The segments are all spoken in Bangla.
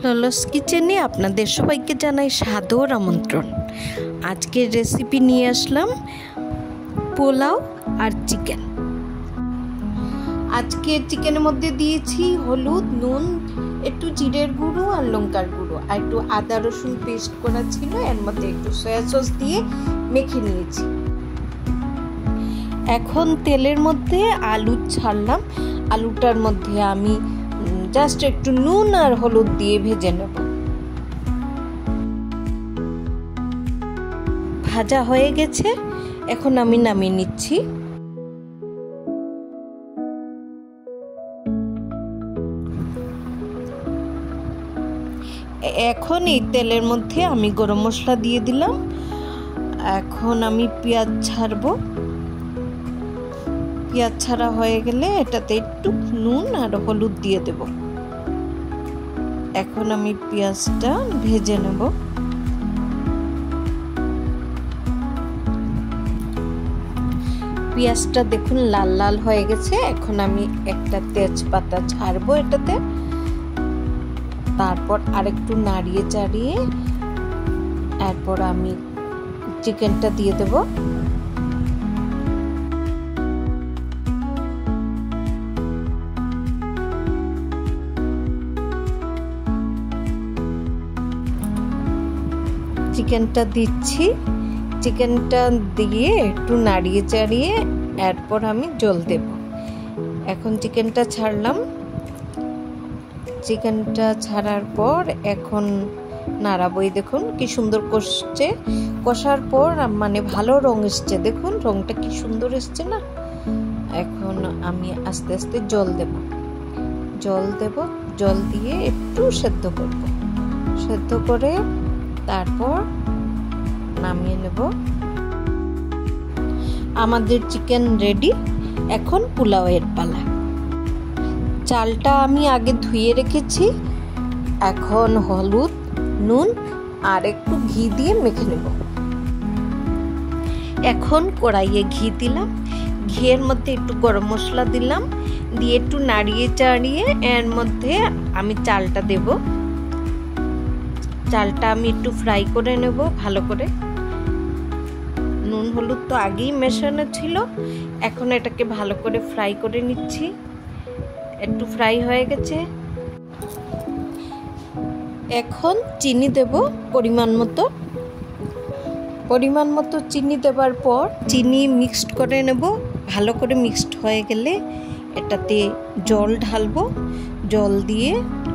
ললস কিচেনে আপনাদের সবাইকে জানাই সাদর আমন্ত্রণ। আজকের রেসিপি নিয়ে আসলাম পোলাও আর চিকেন। আজকে চিকেনের মধ্যে দিয়েছি হলুদ, নুন, একটু জিরের গুঁড়ো আর লঙ্কার গুঁড়ো, আর একটু আদা রসুন পেস্ট করা ছিল, এর মধ্যে একটু সয়া সস দিয়ে মেখে নিয়েছি। এখন তেলের মধ্যে আলু ছাড়লাম। আলুটার মধ্যে আমি জাস্ট একটু নুন আর হলুদ দিয়ে ভেজে নেব। ভাজা হয়ে গেছে, এখন আমি নামিয়ে নিচ্ছি। এখন এই তেলের মধ্যে আমি গরম মশলা দিয়ে দিলাম। এখন আমি পেঁয়াজ ছাড়বো। পেঁয়াজ ছাড়া হয়ে গেলে এটাতে একটু নুন আর হলুদ দিয়ে দেব। এখন আমি পেঁয়াজটা ভেজে নেব। পেঁয়াজটা দেখুন লাল লাল হয়ে গেছে। এখন আমি একটা তেজপাতা ছাড়বো এটাতে, তারপর আরেকটু নাড়িয়ে চাড়িয়ে এরপর আমি চিকেনটা দিয়ে দেব। চিকেনটা দিচ্ছি। চিকেনটা দিয়ে একটু নাড়িয়ে চাড়িয়ে এরপর আমি জল দেব। এখন চিকেনটা ছাড়লাম। চিকেনটা ছাড়ার পর এখন নাড়াবই। দেখুন কি সুন্দর কষছে। কষার পর মানে ভালো রং এসছে। দেখুন রংটা কি সুন্দর এসছে না। এখন আমি আস্তে আস্তে জল দেব। জল দিয়ে একটু সেদ্ধ করব। সেদ্ধ করে তারপর নামিয়ে নেব। আমাদের চিকেন রেডি। এখন পোলাওয়ের পালা। চালটা আমি আগে ধুয়ে রেখেছি। এখন হলুদ, নুন আর একটু ঘি দিয়ে মেখে নেব। এখন কড়াইয়ে ঘি দিলাম। ঘিয়ের মধ্যে একটু গরম মশলা দিলাম, দিয়ে একটু নাড়িয়ে চাড়িয়ে এর মধ্যে আমি চালটা দেব। চালটা আমি একটু ফ্রাই করে নেব ভালো করে। নুন হলুদ তো আগেই মেশানো ছিল। এখন এটাকে ভালো করে ফ্রাই করে নিচ্ছি। একটু ফ্রাই হয়ে গেছে। এখন চিনি দেব পরিমাণ মতো। চিনি দেবার পর চিনি মিক্সড করে নেব। ভালো করে মিক্সড হয়ে গেলে এটাতে জল ঢালবো। জল দিয়ে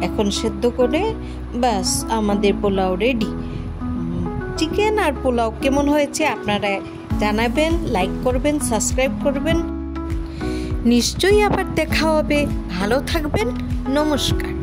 এখন সেদ্ধ করে ব্যাস আমাদের পোলাও রেডি। চিকেন আর পোলাও কেমন হয়েছে আপনারা জানাবেন, লাইক করবেন, সাবস্ক্রাইব করবেন। নিশ্চয়ই আবার দেখা হবে। ভালো থাকবেন। নমস্কার।